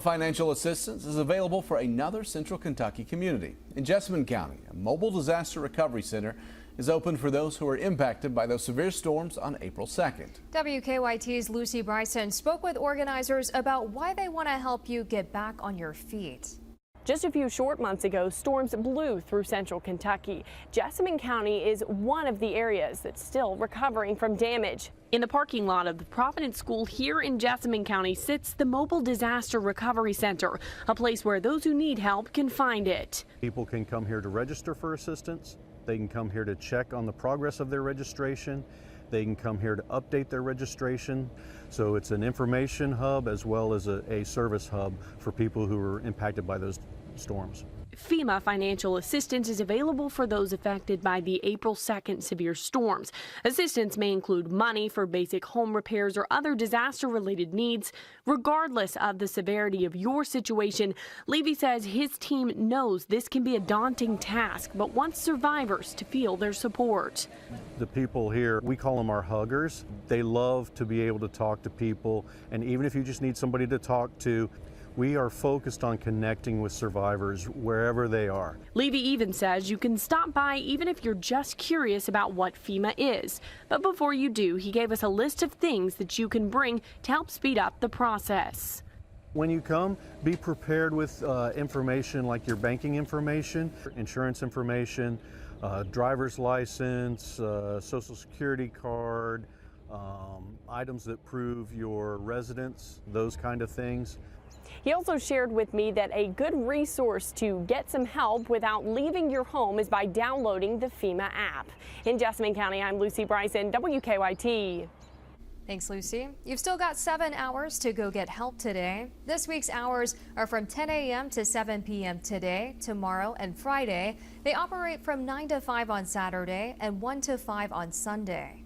Financial assistance is available for another Central Kentucky community. In Jessamine County, a mobile disaster recovery center is open for those who are impacted by those severe storms on April 2nd. WKYT's Lucy Bryson spoke with organizers about why they want to help you get back on your feet. Just a few short months ago, storms blew through Central Kentucky. Jessamine County is one of the areas that's still recovering from damage. In the parking lot of the Providence School here in Jessamine County sits the Mobile Disaster Recovery Center, a place where those who need help can find it. People can come here to register for assistance. They can come here to check on the progress of their registration. They can come here to update their registration. So it's an information hub as well as a service hub for people who are impacted by those storms. FEMA financial assistance is available for those affected by the April 2nd severe storms. Assistance may include money for basic home repairs or other disaster-related needs. Regardless of the severity of your situation, Levy says his team knows this can be a daunting task, but wants survivors to feel their support. The people here, we call them our huggers. They love to be able to talk to people, and even if you just need somebody to talk to, we are focused on connecting with survivors wherever they are. Levy even says you can stop by even if you're just curious about what FEMA is. But before you do, he gave us a list of things that you can bring to help speed up the process. When you come, be prepared with information like your banking information, insurance information, driver's license, social security card, items that prove your residence, those kind of things. He also shared with me that a good resource to get some help without leaving your home is by downloading the FEMA app. In Jessamine County, I'm Lucy Bryson, WKYT. Thanks, Lucy. You've still got 7 hours to go get help today. This week's hours are from 10 a.m. to 7 p.m. today, tomorrow, and Friday. They operate from 9 to 5 on Saturday and 1 to 5 on Sunday.